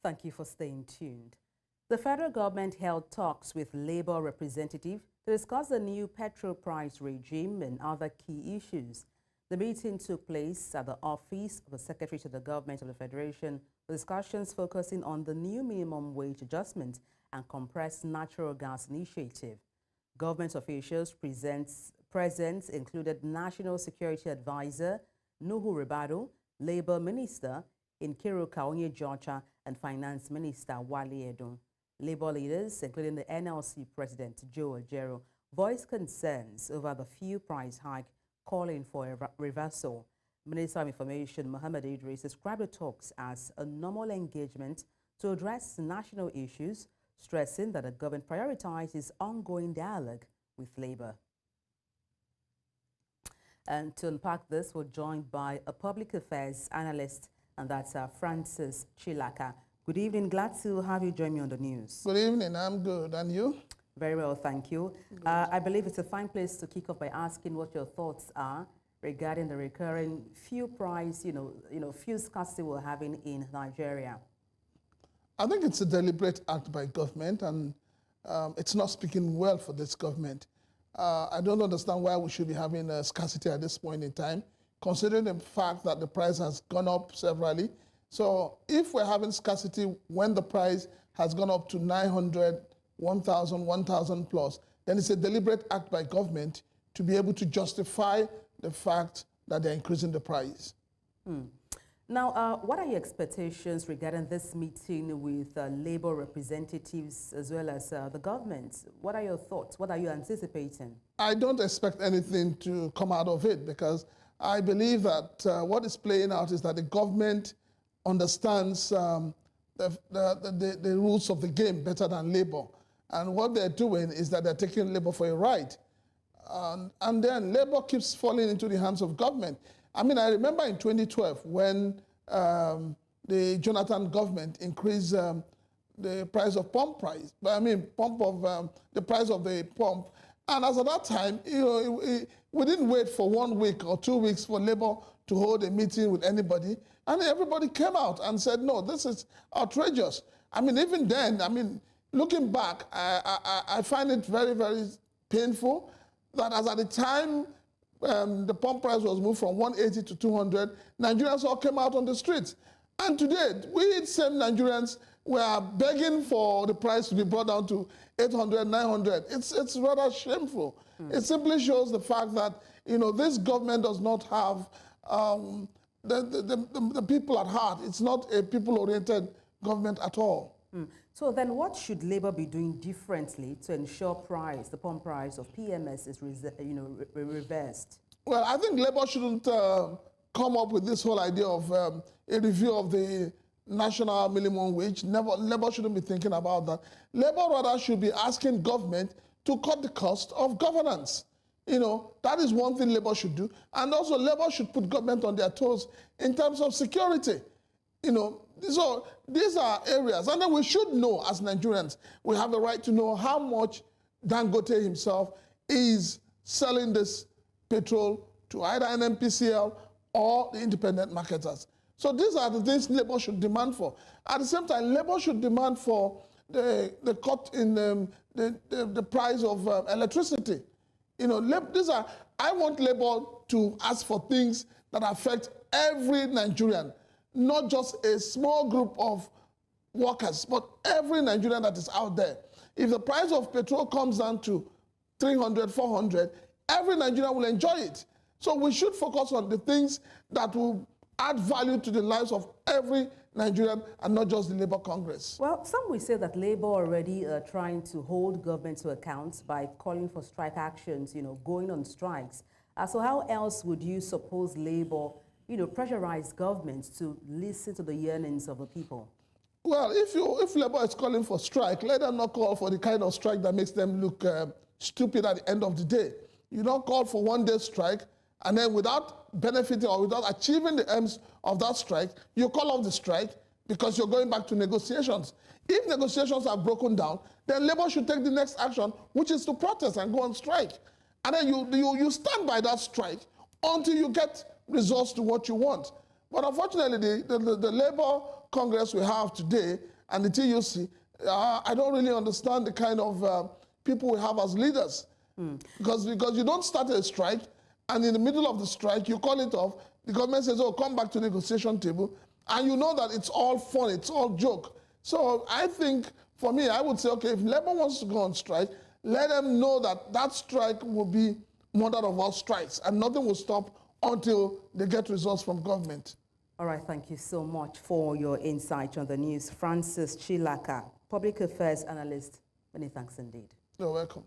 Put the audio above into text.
Thank you for staying tuned. The federal government held talks with labor representatives to discuss the new petrol price regime and other key issues. The meeting took place at the office of the Secretary to the Government of the Federation, with discussions focusing on the new minimum wage adjustment and compressed natural gas initiative. Government officials present included National Security Advisor Nuhu Ribadu, Labor Minister Nkiru Kaonye-Georgia, and Finance Minister Wale Edun. Labor leaders, including the NLC President Joe Ajaero, voiced concerns over the fuel price hike, calling for a reversal. Minister of Information Mohammed Idris described the talks as a normal engagement to address national issues, stressing that the government prioritizes ongoing dialogue with labor. And to unpack this, we're joined by a public affairs analyst, and that's Francis Chilaka. Good evening. Glad to have you join me on the news. Good evening. I'm good. And you? Very well, thank you. I believe it's a fine place to kick off by asking what your thoughts are regarding the recurring fuel price, fuel scarcity we're having in Nigeria. I think it's a deliberate act by government, and it's not speaking well for this government. I don't understand why we should be having a scarcity at this point in time, considering the fact that the price has gone up severally. So if we're having scarcity when the price has gone up to 900, 1,000, 1,000 plus, then it's a deliberate act by government to be able to justify the fact that they're increasing the price. Now, what are your expectations regarding this meeting with labor representatives as well as the government? What are your thoughts? What are you anticipating? I don't expect anything to come out of it, because I believe that what is playing out is that the government understands the rules of the game better than labor. And what they're doing is that they're taking labor for a ride. And then labor keeps falling into the hands of government. I mean, I remember in 2012 when the Jonathan government increased the price of pump price. The price of the pump. And as at that time, we didn't wait for 1 week or 2 weeks for labor to hold a meeting with anybody. And everybody came out and said, no, this is outrageous. I mean, even then, looking back, I find it very, very painful that as at the time the pump price was moved from 180 to 200, Nigerians all came out on the streets. And today, we same Nigerians were begging for the price to be brought down to 800, 900. It's rather shameful. It simply shows the fact that, this government does not have the people at heart. It's not a people-oriented government at all. So then what should labor be doing differently to ensure the pump price of PMS is reversed? Well, I think labor shouldn't come up with this whole idea of a review of the national minimum wage. Labor shouldn't be thinking about that. Labor rather should be asking government to cut the cost of governance. That is one thing labor should do. And also labor should put government on their toes in terms of security. So these are areas. And then we should know as Nigerians, we have the right to know how much Dangote himself is selling this petrol to either NNPCL or the independent marketers. So these are the things labor should demand for. At the same time, labor should demand for the cut in the price of electricity. I want labor to ask for things that affect every Nigerian, not just a small group of workers, but every Nigerian that is out there. If the price of petrol comes down to 300, 400, every Nigerian will enjoy it. So we should focus on the things that will add value to the lives of every Nigerian and not just the Labour Congress. Well, some will say that Labour already are trying to hold government to account by calling for strike actions, going on strikes. So how else would you suppose Labour, pressurize governments to listen to the yearnings of the people? Well, if Labour is calling for strike, let them not call for the kind of strike that makes them look stupid at the end of the day. You don't call for 1 day strike, and then without benefiting or without achieving the aims of that strike, you call off the strike because you're going back to negotiations. If negotiations are broken down, then Labour should take the next action, which is to protest and go on strike. And then you stand by that strike until you get results to what you want. But unfortunately, the Labour Congress we have today and the TUC, I don't really understand the kind of people we have as leaders. Because you don't start a strike, and in the middle of the strike, you call it off. The government says, oh, come back to the negotiation table. And you know that it's all fun, it's all joke. So I think, for me, I would say, okay, if Labour wants to go on strike, let them know that that strike will be mother of all strikes, and nothing will stop until they get results from government. All right, thank you so much for your insight on the news. Francis Chilaka, Public Affairs Analyst. Many thanks indeed. You're welcome.